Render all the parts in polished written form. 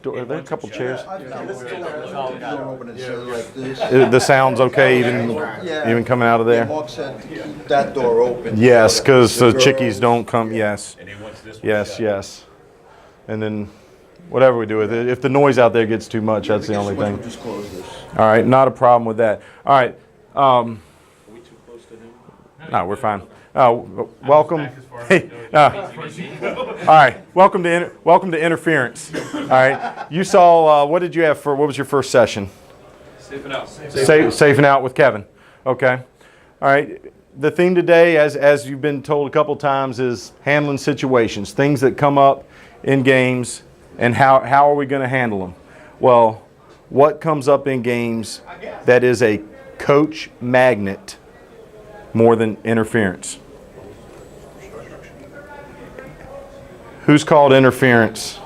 door? Are there a couple chairs? The The sound's okay even coming out of there? Mark said to keep that door open. Yes, because the chickies girls. don't come. Yes. Yes. And then whatever we do with it, if the noise out there gets too much, that's the only thing. Just close this. All right, not a problem with that. All right. Are we too close to him? No, we're fine. Welcome. Hey, all right. Welcome to interference. All right. You saw. What did you have for? What was your first session? Safing out. Safing out with Kevin. Okay. All right. The theme today, as you've been told a couple times, is handling situations, things that come up in games, and how are we going to handle them? Well, what comes up in games that is a coach magnet more than interference? Who's called interference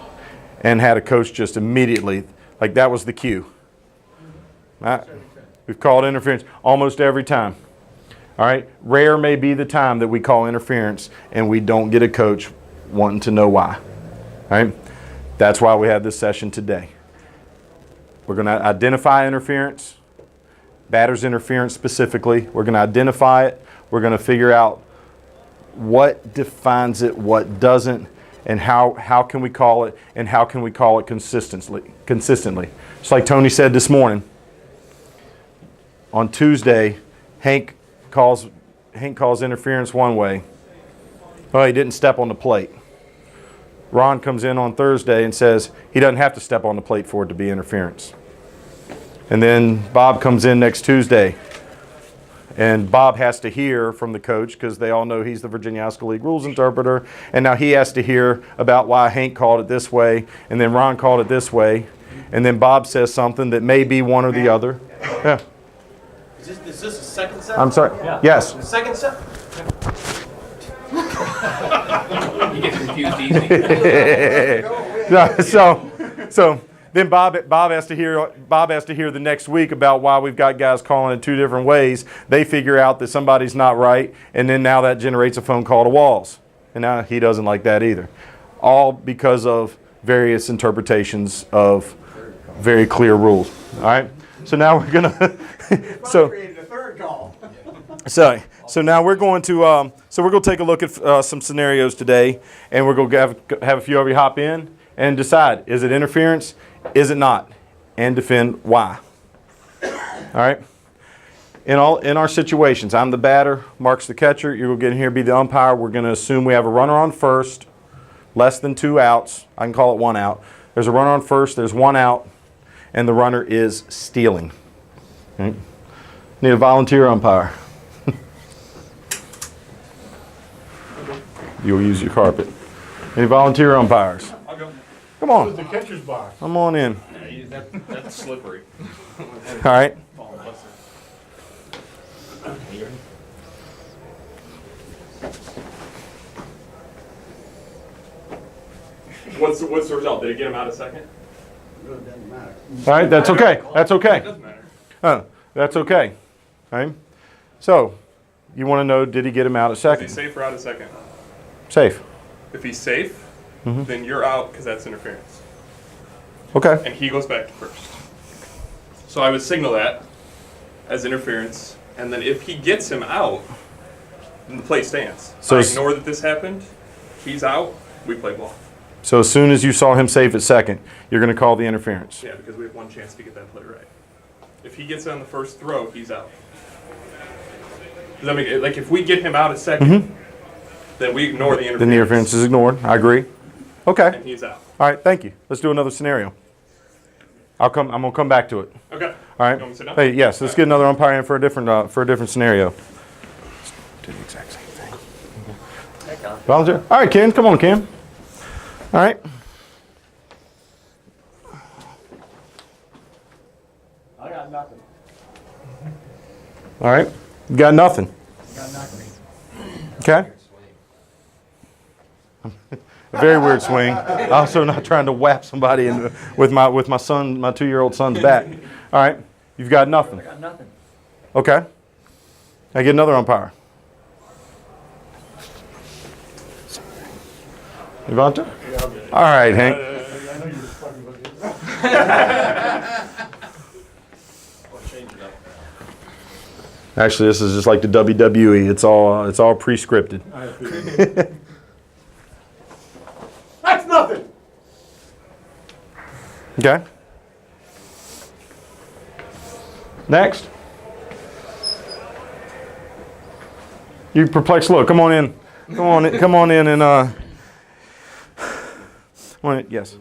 and had a coach just immediately, like that was the cue? Right? We've called interference almost every time. All right? Rare may be the time that we call interference and we don't get a coach wanting to know why. All right? That's why we have this session today. We're going to identify interference, batter's interference specifically. We're going to identify it. We're going to figure out what defines it, what doesn't, and how can we call it, and how can we call it consistently. Just like Tony said this morning, on Tuesday, Hank calls interference one way. Well, he didn't step on the plate. Ron comes in on Thursday and says he doesn't have to step on the plate for it to be interference. And then Bob comes in next Tuesday, and Bob has to hear from the coach because they all know he's the Virginia High School League rules interpreter, and now he has to hear about why Hank called it this way, and then Ron called it this way, and then Bob says something that may be one or the other. Yeah. Is this a second set? I'm sorry. Yeah. Yes. Second set? You get confused easy. So then Bob has to hear the next week about why we've got guys calling it two different ways. They figure out that somebody's not right, and then now that generates a phone call to Walls. And now he doesn't like that either. All because of various interpretations of very clear rules. All right? So now we're going to So now we're going to take a look at some scenarios today, and we're going to have a few of you hop in and decide, is it interference? Is it not? And defend why. All right? In our situations, I'm the batter, Mark's the catcher, you're going to get in here, be the umpire. We're going to assume we have a runner on first, less than 2 outs. I can call it 1 out. There's a runner on first, there's 1 out, and the runner is stealing. Right? Need a volunteer umpire. You'll use your carpet. Any volunteer umpires? I'll go. Come on. The catcher's box. Come on in. That's slippery. All right. What's the result? Did it get him out a second? All right. That's okay. That's It okay. doesn't matter. That's okay. All right. So, you want to know, did he get him out a Is he second? safe or out a second? Safe. If he's safe, then you're out because that's interference. Okay. And he goes back to first. So I would signal that as interference, and then if he gets him out, then the play stands. So I s- ignore that this happened. He's out. We play ball. So as soon as you saw him safe at second, you're going to call the interference. Yeah, because we have one chance to get that play right. If he gets it on the first throw, he's out. Does that make, like, if we get him out at second, then we ignore the interference. Then the interference is ignored. I agree. Okay. And he's out. All right. Thank you. Let's do another scenario. I'm going to come back to it. Okay. All right. You want me to sit down? Hey, yes. Let's get another umpire in for a different scenario. Let's do the exact same thing. Volunteer. All right, Ken. Come on, Ken. All right. I got nothing. All right. You got nothing. Got nothing. Okay. A very weird swing. Also not trying to whap somebody with my 2-year-old son's bat. All right. You've got nothing. I got nothing. Okay. I get another umpire. Yvonne? All right, Hank. I know you were fucking with Change it up. Actually, this is just like the WWE. It's all pre-scripted. I appreciate That's nothing. Okay. Next. You perplexed look. Come on in. Come on in and come on in. Yes.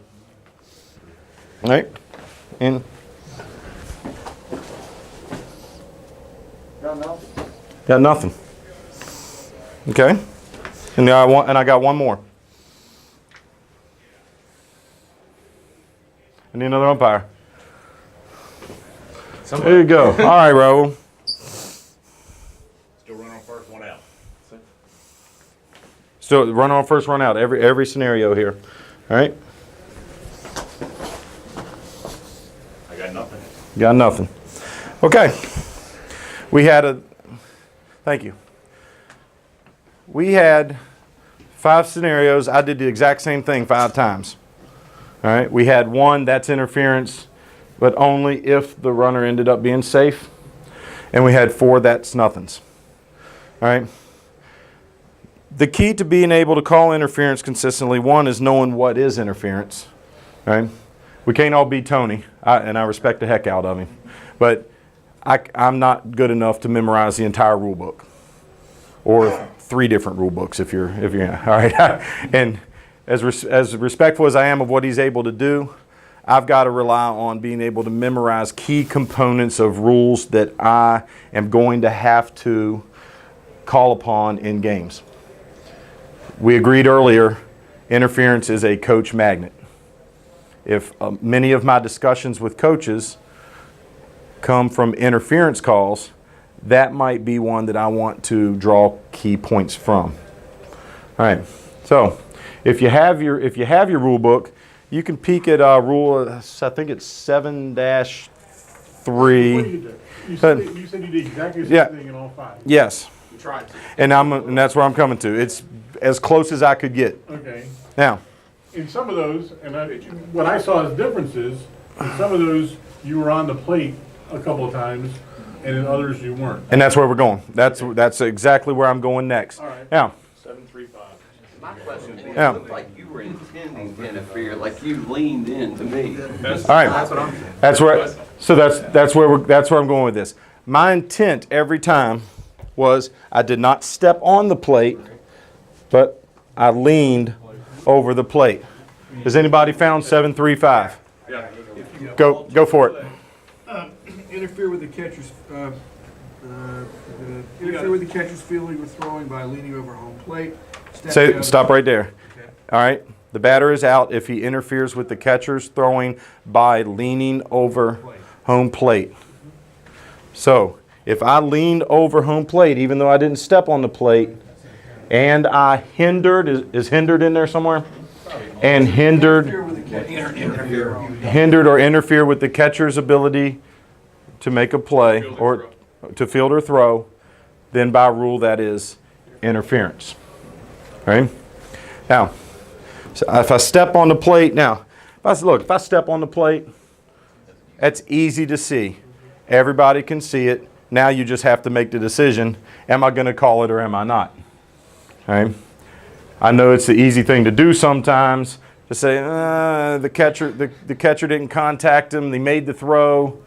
All right. In. Got nothing. Okay. And I got one more. I need another umpire. There you go. All right, Raul. Still run on first, one out. Still run on first, run out. Every scenario here. All right. I got nothing. Got nothing. Okay. Thank you. We had 5 scenarios. I did the exact same thing 5 times. All right. We had 1, that's interference, but only if the runner ended up being safe. And we had 4, that's nothings. All right. The key to being able to call interference consistently, 1 is knowing what is interference. All right. We can't all be Tony, and I respect the heck out of him. But I'm not good enough to memorize the entire rule book, or 3 different rule books if you're all right. And as respectful as I am of what he's able to do, I've got to rely on being able to memorize key components of rules that I am going to have to call upon in games. We agreed earlier, interference is a coach magnet. If many of my discussions with coaches come from interference calls, that might be one that I want to draw key points from. All right. So, if you have your rule book, you can peek at rule. I think it's 7-3. What did you do? You said you did exactly the same Yeah. thing in all 5. Yes, We tried to. and that's where I'm coming to. It's as close as I could get. Okay. Now, In some of those, what I saw as differences, in some of those, you were on the plate a couple of times, and in others you weren't. and that's where we're going. That's exactly where I'm going next. All right. Now, 7-3-5. My question is, Yeah. it looked like you were intending to interfere, like you leaned in to me. all right. That's where. So that's where I'm going with this. My intent every time was I did not step on the plate, but I leaned over the plate. Has anybody found 7-3-5? Yeah. Go for it. Interfere with the catcher's, interfere with the catcher's fielding or throwing by leaning over home plate. Stop right there. Okay. All right. The batter is out if he interferes with the catcher's throwing by leaning over home plate. So if I leaned over home plate, even though I didn't step on the plate, and I hindered, is hindered in there somewhere? And hindered or interfere with the catcher's ability to make a play or to field or throw, then by rule that is interference. Right? Now, so if I step on the plate, if I step on the plate, that's easy to see. Everybody can see it. Now you just have to make the decision, am I going to call it or am I not? All right? I know it's the easy thing to do sometimes, to say, the catcher didn't contact him, they made the throw.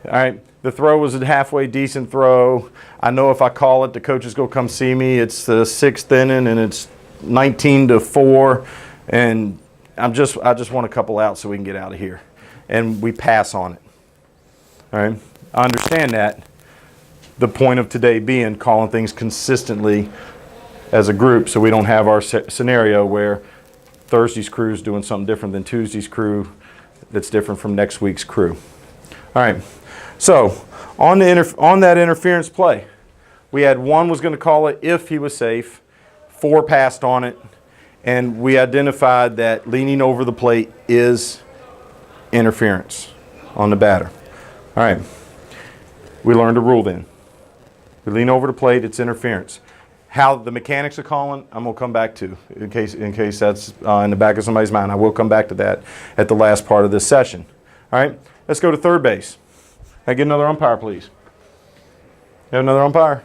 All right, the throw was a halfway decent throw. I know if I call it, the coach is going to come see me. It's the 6th inning and it's 19-4, and I just want a couple outs so we can get out of here. And we pass on it. All right, I understand that. The point of today being calling things consistently as a group, so we don't have our scenario where Thursday's crew is doing something different than Tuesday's crew that's different from next week's crew. All right, so on that interference play, we had 1 was going to call it if he was safe, 4 passed on it, and we identified that leaning over the plate is interference on the batter. All right, we learned a rule then. We lean over the plate, it's interference. How the mechanics are calling, I'm going to come back to in case that's in the back of somebody's mind. I will come back to that at the last part of this session. All right, let's go to third base. Can I get another umpire, please? You have another umpire?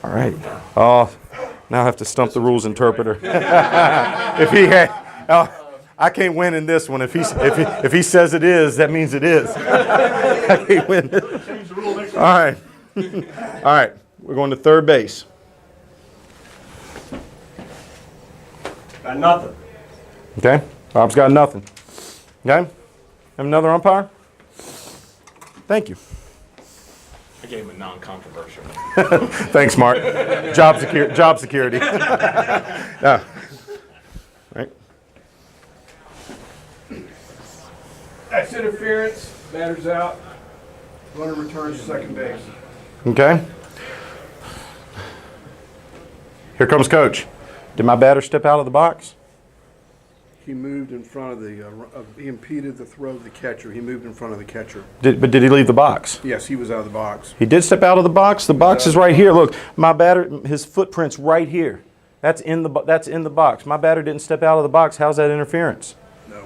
All right. Oh, now I have to stump the rules interpreter. If he had, I can't win in this one. If he says it is, that means it is. I can't win. All right. All right. We're going to third base. Got nothing. Okay. Bob's got nothing. Okay. Have another umpire? Thank you. I gave him a non-controversial. Thanks, Mark. Job security. Yeah. Right. That's interference, batter's out, runner returns to second base. Okay. Here comes coach. Did my batter step out of the box? He moved in front of the, he impeded the throw of the catcher. He moved in front of the catcher. But did he leave the box? Yes, he was out of the box. He did step out of the box. The box is right here. Look, my batter, his footprint's right here. That's in the box. My batter didn't step out of the box. How's that interference? No,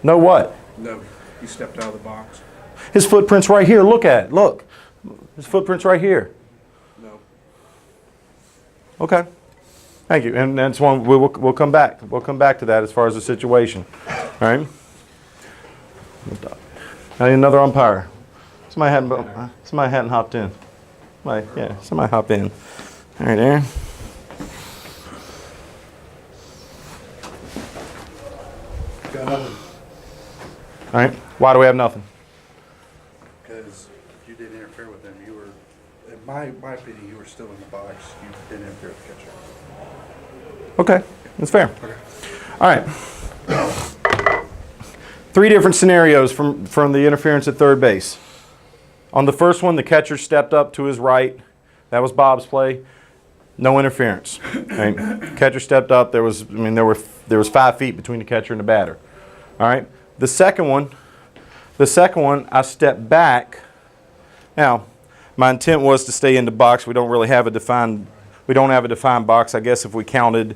No what? no, he stepped out of the box. His footprint's right here. Look at it. Look. His footprint's right here. No. Okay. Thank you. And that's one we'll come back. We'll come back to that as far as the situation. All right. I need another umpire. Somebody hadn't hopped in. Somebody hop in. All right, Aaron. Got nothing. All right. Why do we have nothing? Because you didn't interfere with him. You were, in my opinion, you were still in the box. You didn't interfere with the catcher. Okay, that's fair. All right. 3 different scenarios from the interference at third base. On the first one, the catcher stepped up to his right. That was Bob's play. No interference. Right? Catcher stepped up. There was 5 feet between the catcher and the batter. All right. The second one, I stepped back. Now, my intent was to stay in the box. We don't have a defined box. I guess if we counted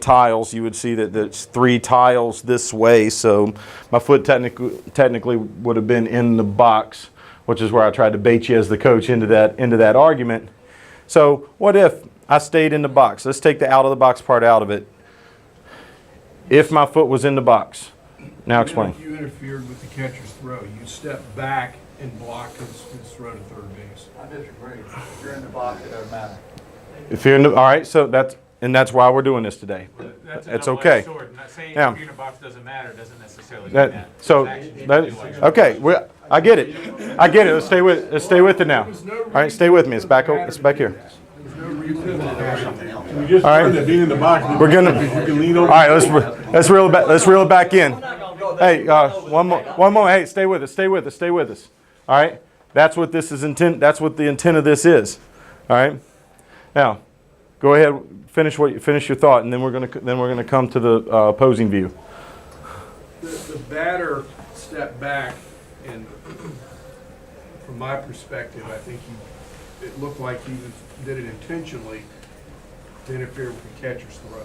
tiles, you would see that there's 3 tiles this way. So my foot technically would have been in the box, which is where I tried to bait you as the coach into that argument. So what if I stayed in the box? Let's take the out of the box part out of it. If my foot was in the box. Now explain. You interfered with the catcher's throw. You stepped back and blocked his throw to third base. I disagree. If you're in the box, it doesn't matter. If you're in the, all right, so that's why we're doing this today. It's okay. Not saying Yeah. if you're in a box doesn't matter doesn't necessarily mean That, that. so Those actions that, do like- okay, I get it. Let's stay with it now. All right, stay with me. It's back here. We just All right. learned that being in the box. We're gonna. You can lean over. All right, let's reel it back in. Hey, one more. Hey, stay with us. All right, that's what this is intent. That's what the intent of this is. All right. Now, go ahead, finish your thought, and then we're gonna come to the opposing view. The batter stepped back, and from my perspective, I think it looked like he did it intentionally to interfere with the catcher's throw.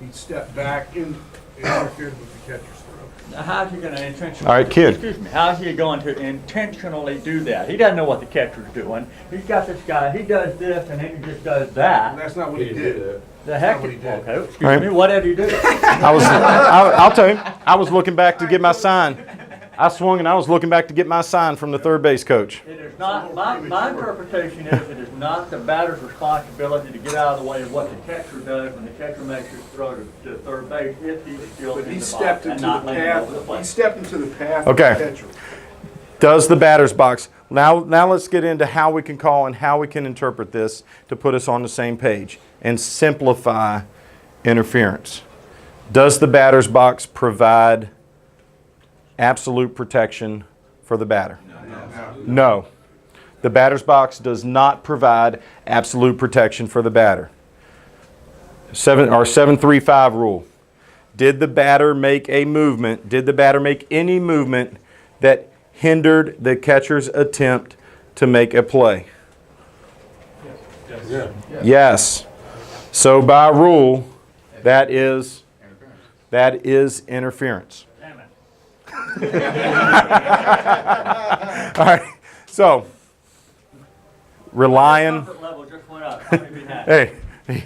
He stepped back and interfered with the catcher's throw. Now, how's he going to intentionally? All right, kid. Excuse me. How's he going to intentionally do that? He doesn't know what the catcher's doing. He's got this guy. He does this, and then he just does And that. that's not what he did. The heck? what he did. Okay. Excuse Right. me. What did he do? I'll tell you. I was looking back to get my sign. I swung and I was looking back to get my sign from the third base coach. It is not. My interpretation is it is not the batter's responsibility to get out of the way of what the catcher does when the catcher makes his throw to third base if he's still But in he the stepped box and into not the laying over the path. plate. He stepped into the path Okay. of the catcher. Does the batter's box. Now let's get into how we can call and how we can interpret this to put us on the same page and simplify interference. Does the batter's box provide absolute protection for the batter? No. The batter's box does not provide absolute protection for the batter. 735 rule. Did the batter make a movement? Did the batter make any movement that hindered the catcher's attempt to make a play? Yes. So by rule, that is interference. Damn it. All right. So relying. Comfort level just went up. How many we had? Hey,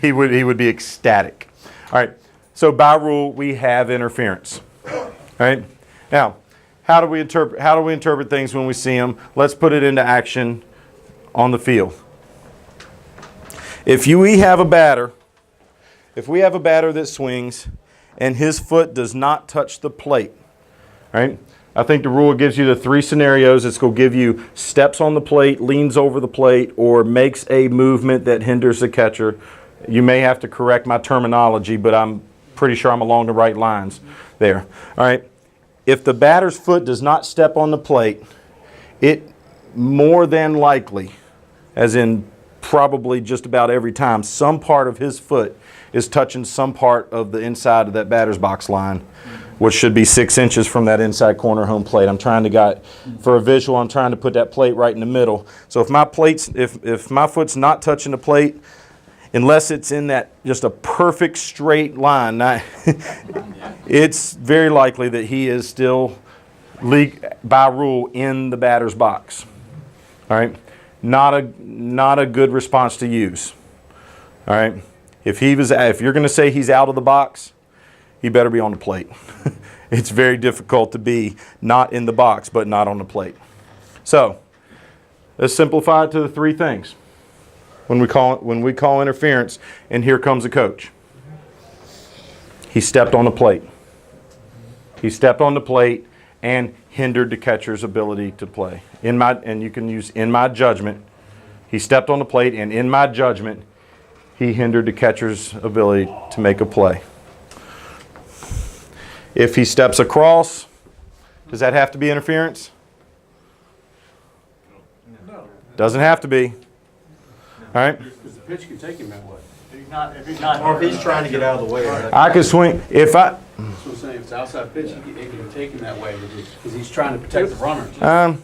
he would be ecstatic. All right. So by rule, we have interference. All right. Now, how do we interpret things when we see them? Let's put it into action on the field. If we have a batter that swings and his foot does not touch the plate, right? I think the rule gives you the three scenarios. It's going to give you steps on the plate, leans over the plate, or makes a movement that hinders the catcher. You may have to correct my terminology, but I'm pretty sure I'm along the right lines there. All right. If the batter's foot does not step on the plate, it more than likely, as in probably just about every time, some part of his foot is touching some part of the inside of that batter's box line, which should be 6 inches from that inside corner home plate. I'm trying to for a visual, I'm trying to put that plate right in the middle. So if my foot's not touching the plate, unless it's in that just a perfect straight line, it's very likely that he is still by rule in the batter's box. All right, not a good response to use. All right, if you're going to say he's out of the box, he better be on the plate. It's very difficult to be not in the box but not on the plate. So let's simplify it to the three things. When we call interference, and here comes a coach. He stepped on the plate. He stepped on the plate and hindered the catcher's ability to play. And you can use in my judgment. He stepped on the plate, and in my judgment, he hindered the catcher's ability to make a play. If he steps across, does that have to be interference? No. Doesn't have to be. All right. Because the pitch can take him that way. If he's not. Or if he's trying to get out of the way. I could swing if I. That's what I'm saying, if it's outside pitch, it can take him that way, because he's trying to protect the runner.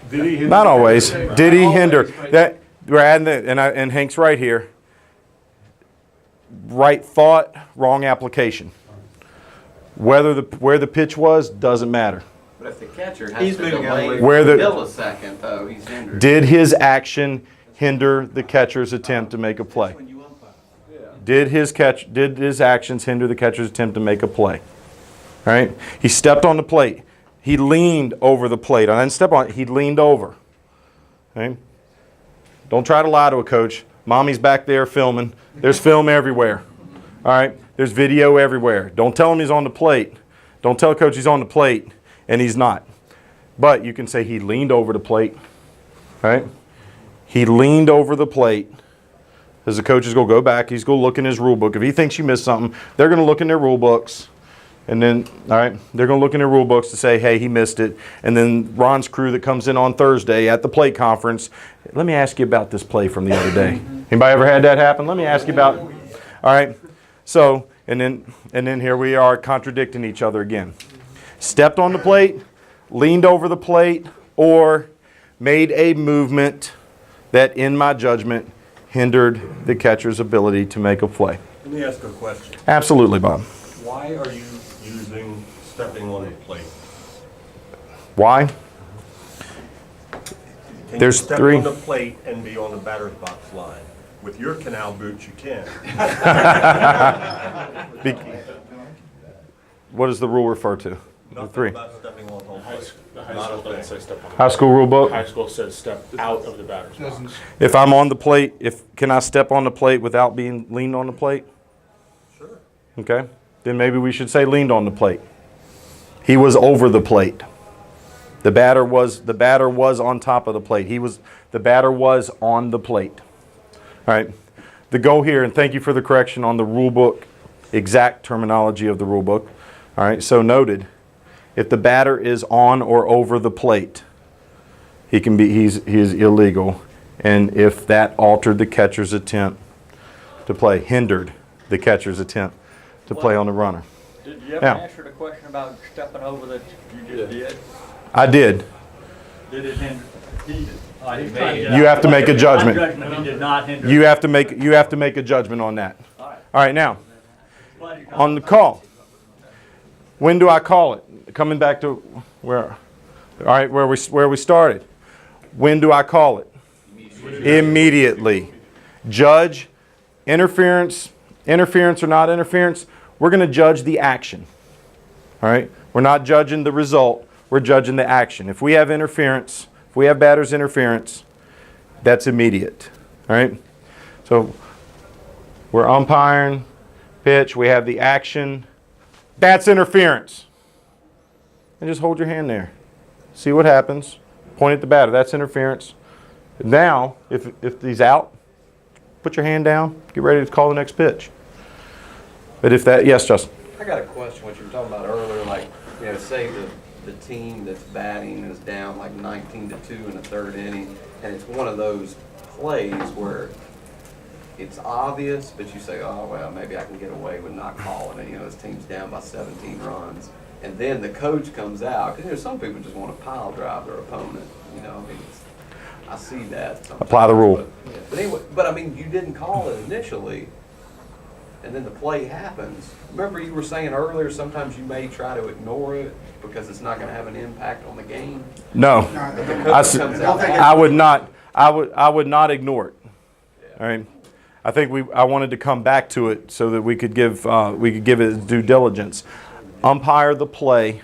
Did he hinder? Not always. Did he hinder that? And Hank's right here. Right thought, wrong application. Where the pitch was doesn't matter. But if the catcher has He's to moving out of the delay way. Where for the- a millisecond, though, he's hindered. Did his action hinder the catcher's attempt to make a play? When you umpire. Did his actions hinder the catcher's attempt to make a play? All right. He stepped on the plate. He leaned over the plate. I didn't step on it. He leaned over. Okay. Don't try to lie to a coach. Mommy's back there filming. There's film everywhere. All right. There's video everywhere. Don't tell him he's on the plate. Don't tell coach he's on the plate and he's not. But you can say he leaned over the plate. All right. He leaned over the plate. As the coach is going to go back, he's going to look in his rule book. If he thinks you missed something, they're going to look in their rule books. And then, all right, they're going to look in their rule books to say, hey, he missed it. And then Ron's crew that comes in on Thursday at the plate conference, let me ask you about this play from the other day. Anybody ever had that happen? Let me ask you about. All right. So, and then here we are contradicting each other again. Stepped on the plate, leaned over the plate, or made a movement that, in my judgment, hindered the catcher's ability to make a play. Let me ask a question. Absolutely, Bob. Why are you using stepping on the plate? Why? Can There's you step three. on the plate and be on the batter's box line? With your canal boots, you can. What does the rule refer to? The Nothing three. about stepping on home plate. The high school doesn't say step on the High school rule book. High school says step out of the batter's box. If I'm on the plate, can I step on the plate without being leaned on the plate? Sure. Okay. Then maybe we should say leaned on the plate. He was over the plate. The batter was on top of the plate. The batter was on the plate. All right. The goal here, and thank you for the correction on the rule book, exact terminology of the rule book. All right. So noted. If the batter is on or over the plate, he is illegal. And if that altered the catcher's attempt to play, hindered the catcher's attempt to play on the runner. Did you ever Now. answer the question about stepping over that you just did? I did. Did it hinder? You have to make a judgment. My judgment, he did not hinder. You have to make a judgment on that. All right. All right, now, Glad you on the call, when do I call it? Coming back to where we started. When do I call it? Immediately. Judge, interference or not interference, we're going to judge the action. All right? We're not judging the result, we're judging the action. If we have interference, if we have batter's interference, that's immediate. All right? So we're umpiring, pitch, we have the action. That's interference. And just hold your hand there. See what happens. Point at the batter. That's interference. Now, if he's out, put your hand down. Get ready to call the next pitch. But if that, yes, Justin. I got a question, what you were talking about earlier, like, you know, say the team that's batting is down like 19-2 in the third inning, and it's one of those plays where it's obvious, but you say, oh, well, maybe I can get away with not calling it. You know, this team's down by 17 runs. And then the coach comes out, because some people just want to pile drive their opponent. You know, I mean, I see that sometimes. Apply the rule. But anyway, I mean, you didn't call it initially, and then the play happens. Remember you were saying earlier, sometimes you may try to ignore it because it's not going to have an impact on the game. No. The coach comes out I would not ignore it. All right. I think I wanted to come back to it so that we could give it due diligence. Umpire the play.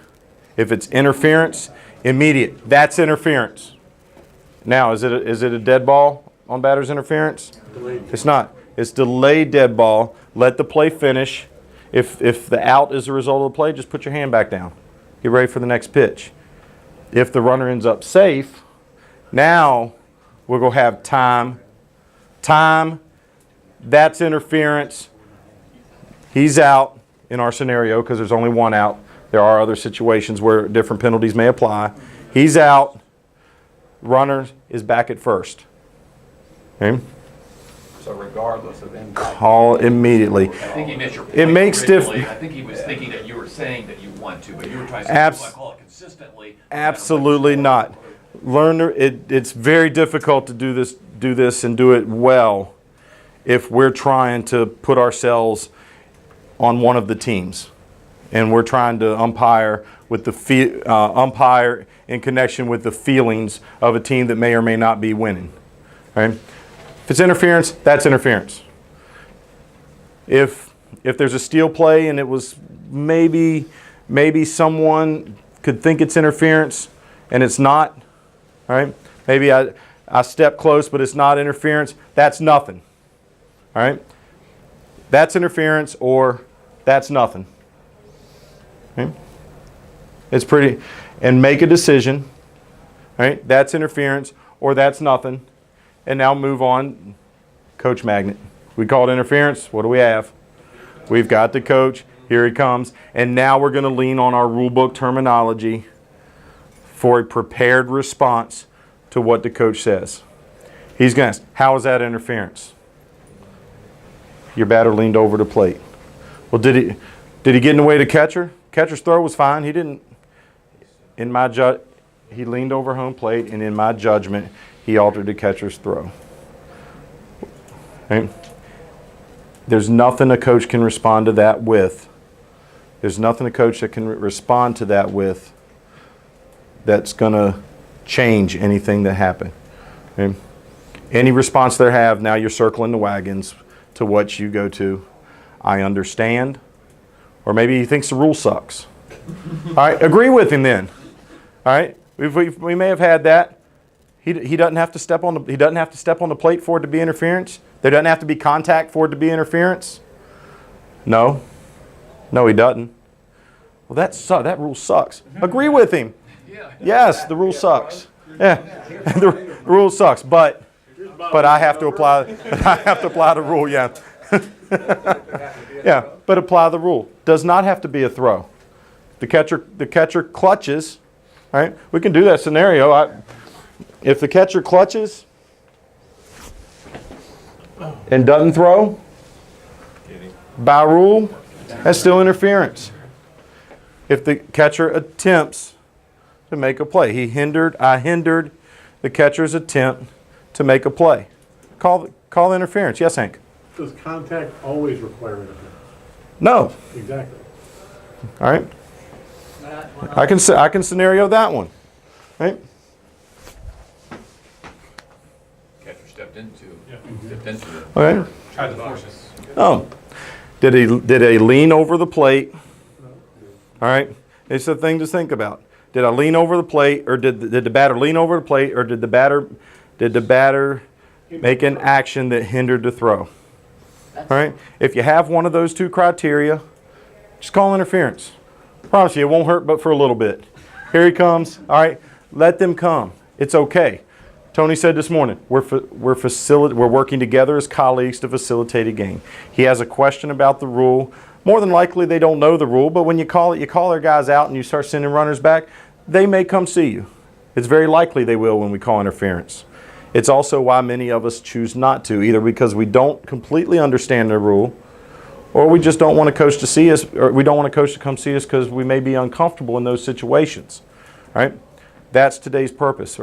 If it's interference, immediate. That's interference. Now, is it a dead ball on batter's interference? Delayed. It's not. It's delayed dead ball. Let the play finish. If the out is a result of the play, just put your hand back down. Get ready for the next pitch. If the runner ends up safe, now we're going to have time. That's interference. He's out in our scenario because there's only one out. There are other situations where different penalties may apply. He's out. Runner is back at first. Okay? So regardless of impact. Call immediately. I think he missed your point. It makes originally. I think he was thinking that you were saying that you want to, but you were trying to say you want to call it consistently. Absolutely not. It's very difficult to do this and do it well if we're trying to put ourselves on one of the teams, and we're trying to umpire with the umpire in connection with the feelings of a team that may or may not be winning. Right? If it's interference, that's interference. If there's a steal play and it was maybe someone could think it's interference and it's not, all right? Maybe I step close but it's not interference, that's nothing. All right? That's interference or that's nothing. Okay? It's pretty, and make a decision. All right? That's interference or that's nothing. And now move on. Coach Magnet. We called interference. What do we have? We've got the coach. Here he comes. And now we're going to lean on our rule book terminology for a prepared response to what the coach says. He's going to ask, how is that interference? Your batter leaned over the plate. Well, did he get in the way of the catcher? Catcher's throw was fine. He didn't. He leaned over home plate, and in my judgment, he altered the catcher's throw. Right? There's nothing a coach can respond to that with. There's nothing a coach that can respond to that with that's going to change anything that happened. Okay? Any response they have, now you're circling the wagons to what you go to. I understand. Or maybe he thinks the rule sucks. All right, agree with him then. All right, we may have had that. He doesn't have to step on the plate for it to be interference. There doesn't have to be contact for it to be interference. No, he doesn't. Well, that rule sucks. Agree with him. Yes, the rule sucks. Yeah, the rule sucks. But I have to apply. I have to apply the rule. Yeah. Yeah, but apply the rule. Does not have to be a throw. The catcher clutches. All right, we can do that scenario. If the catcher clutches and doesn't throw, by rule, that's still interference. If the catcher attempts to make a play, I hindered the catcher's attempt to make a play. Call the interference. Yes, Hank? Does contact always require interference? No. Exactly. All right. I can scenario that one. Right? Catcher stepped into it. Okay. Tried to force it. Oh, did he lean over the plate? All right. It's a thing to think about. Did I lean over the plate, or did the batter lean over the plate, or did the batter make an action that hindered the throw? All right. If you have one of those two criteria, just call interference. Promise you, it won't hurt, but for a little bit. Here he comes. All right. Let them come. It's okay. Tony said this morning, we're working together as colleagues to facilitate a game. He has a question about the rule. More than likely, they don't know the rule, but when you call their guys out and you start sending runners back, they may come see you. It's very likely they will when we call interference. It's also why many of us choose not to, either because we don't completely understand the rule, or we just don't want a coach to see us, or we don't want a coach to come see us because we may be uncomfortable in those situations. Right? That's today's purpose.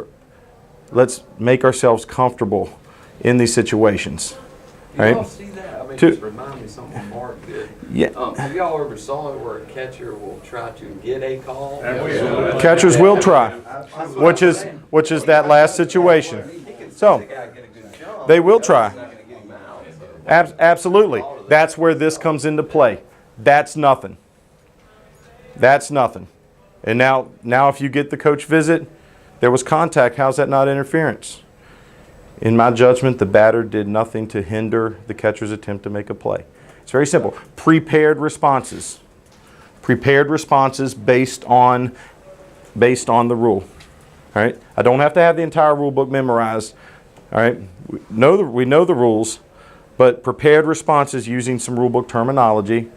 Let's make ourselves comfortable in these situations. Do y'all Right? see that? I mean, To- just remind me something Mark did. Yeah. Have y'all ever saw it where a catcher will try to get a call? Absolutely. Catchers will try, which is that last situation. He can see So, the guy get a good jump. they will try. He's not gonna get him out, so. Absolutely. That's where this comes into play. That's nothing. That's nothing. And now if you get the coach visit, there was contact. How's that not interference? In my judgment, the batter did nothing to hinder the catcher's attempt to make a play. It's very simple. Prepared responses. Prepared responses based on the rule. All right? I don't have to have the entire rule book memorized. All right? We know the rules, but prepared responses using some rule book terminology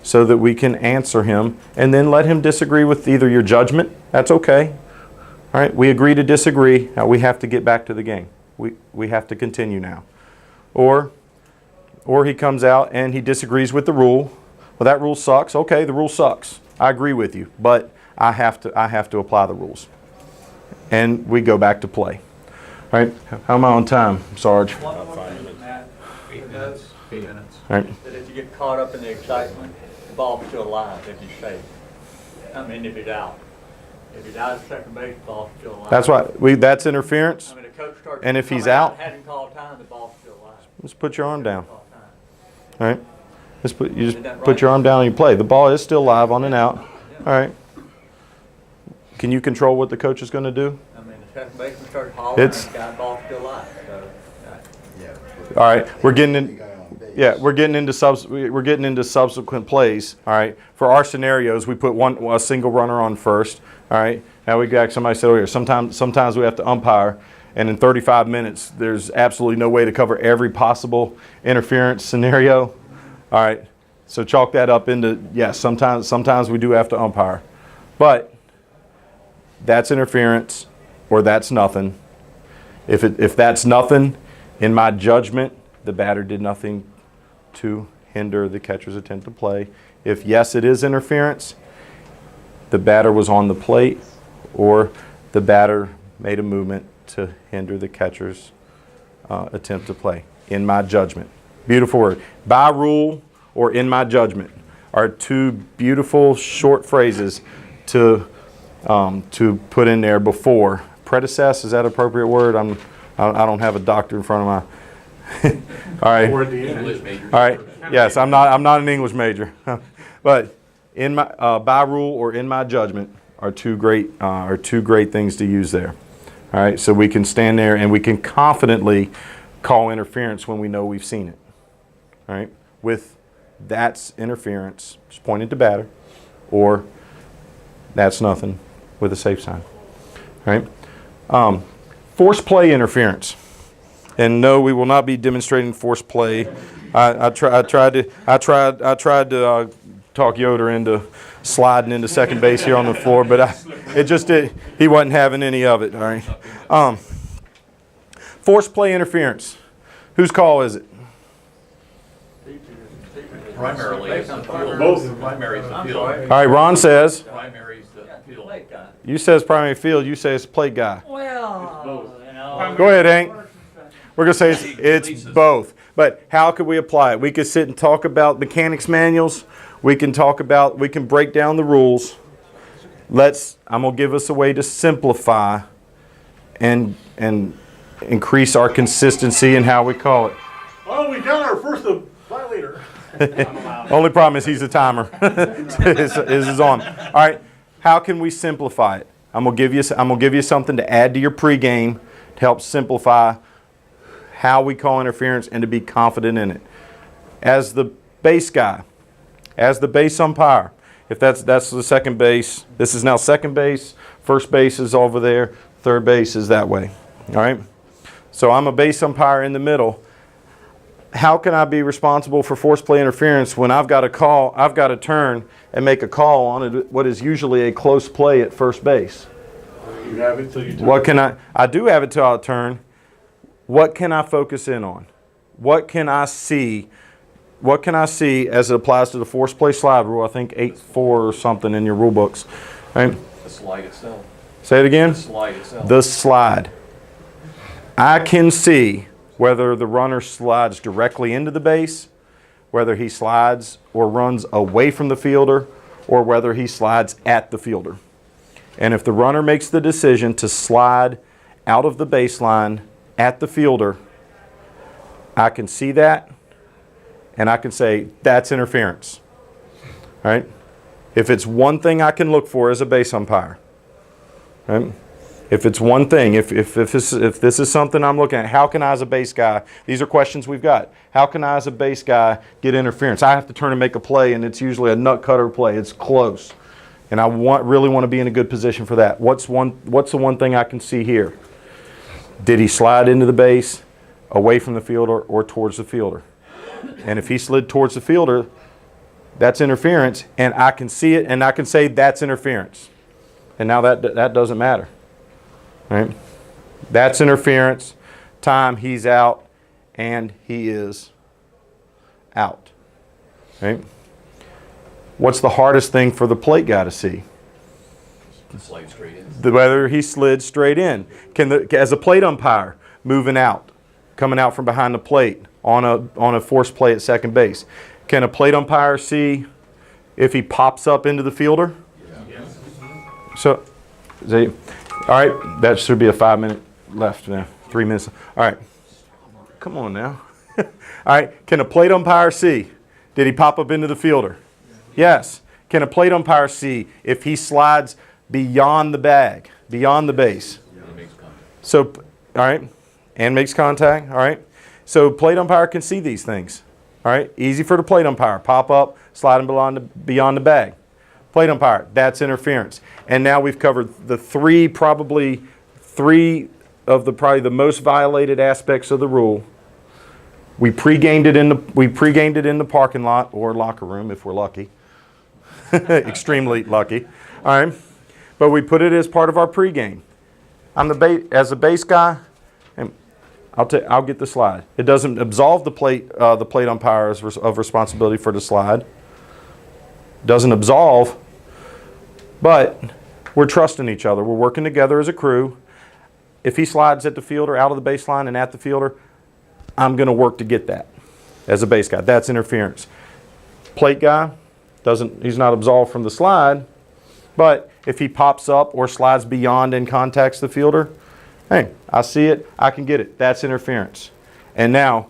so that we can answer him, and then let him disagree with either your judgment. That's okay. All right? We agree to disagree. Now we have to get back to the game. We have to continue now. Or he comes out and he disagrees with the rule. Well, that rule sucks. Okay, the rule sucks. I agree with you, but I have to apply the rules. And we go back to play. All right? How am I on time, Sarge? One more thing, Matt, 8 minutes. 8 minutes. All right. that if you get caught up in the excitement, the ball's still alive if he's safe. I mean, if he's out. If he's out at second base, the ball's still alive. That's why that's interference. I mean, the coach starts. And if he's coming out- Hadn't called time, the ball's still alive. Just put your arm down. Call time. All right. You Isn't that just put right? your arm down and you play. The ball is still live on and out. All right. Can you control what the coach is going to do? I mean, the second baseman starts hollering, and It's- the guy's ball's still alive, so. All right. We're getting into subsequent plays. All right. For our scenarios, we put a single runner on first. All right. Now we got somebody said earlier. Sometimes we have to umpire, and in 35 minutes, there's absolutely no way to cover every possible interference scenario. All right. So chalk that up into yes. Sometimes we do have to umpire, but that's interference or that's nothing. If that's nothing, in my judgment, the batter did nothing to hinder the catcher's attempt to play. If yes, it is interference, the batter was on the plate or the batter made a movement to hinder the catcher's attempt to play, in my judgment. Beautiful word. By rule or in my judgment are two beautiful short phrases to put in there before. Predecess, is that an appropriate word? I don't have a doctor in front of my. All right. Or at the end. English major. All right. Yes, I'm not an English major, but in my by rule or in my judgment are two great things to use there. All right, so we can stand there and we can confidently call interference when we know we've seen it. All right, with that's interference, just pointed to batter, or that's nothing with a safe sign. All right, force play interference. And no, we will not be demonstrating force play. I tried to talk Yoder into sliding into second base here on the floor, but he wasn't having any of it. All right. Force play interference. Whose call is it? Primarily, it's the field. Both. Primary is the I'm field. sorry. All right. Ron says. Primary is the Yeah, field. late guy. You say it's primary field, you say it's plate guy. Well, you know. Go ahead, Hank. We're going to say it's both. But how could we apply it? We could sit and talk about mechanics manuals. We can break down the rules. I'm going to give us a way to simplify and increase our consistency in how we call it. Oh, we got our first violator. Only problem is he's a timer. is on. All right. How can we simplify it? I'm gonna give you something to add to your pregame to help simplify how we call interference and to be confident in it. As the base guy, as the base umpire, if that's the second base, this is now second base, first base is over there, third base is that way. All right. So I'm a base umpire in the middle. How can I be responsible for force play interference when I've got to turn and make a call on what is usually a close play at first base? You have it till you turn. What can I do have it till I turn. What can I focus in on? What can I see? What can I see as it applies to the force play slide rule? I think 8.4 or something in your rule books. Right? The slide itself. Say it again. The slide itself. The slide. I can see whether the runner slides directly into the base, whether he slides or runs away from the fielder, or whether he slides at the fielder. And if the runner makes the decision to slide out of the baseline at the fielder, I can see that, and I can say, that's interference. Right? If it's one thing I can look for as a base umpire, right? If it's one thing, if this is something I'm looking at, how can I as a base guy, these are questions we've got, how can I as a base guy get interference? I have to turn and make a play, and it's usually a nut cutter play. It's close. And I really want to be in a good position for that. What's the one thing I can see here? Did he slide into the base, away from the fielder, or towards the fielder? And if he slid towards the fielder, that's interference, and I can see it, and I can say that's interference. And now that doesn't matter. Right? That's interference. Time, he's out, and he is out. Right? What's the hardest thing for the plate guy to see? Slide straight in. Whether he slid straight in. As a plate umpire, moving out, coming out from behind the plate on a force play at second base, can a plate umpire see if he pops up into the fielder? Yeah. So, all right, that should be a 5-minute left now. 3 minutes. All right. Come on now. All right. Can a plate umpire see? Did he pop up into the fielder? Yes. Can a plate umpire see if he slides beyond the bag, beyond the base? So, all right. And makes contact. All right. So plate umpire can see these things. All right. Easy for the plate umpire. Pop up, sliding beyond the bag. Plate umpire, that's interference. And now we've covered probably three of the most violated aspects of the rule. We pre-gamed it in the parking lot or locker room if we're lucky. Extremely lucky. All right. But we put it as part of our pregame. As a base guy, and I'll get the slide. It doesn't absolve the plate umpire of responsibility for the slide. Doesn't absolve, but we're trusting each other. We're working together as a crew. If he slides at the fielder, out of the baseline and at the fielder, I'm going to work to get that as a base guy. That's interference. Plate guy, he's not absolved from the slide, but if he pops up or slides beyond and contacts the fielder, hey, I see it, I can get it. That's interference. And now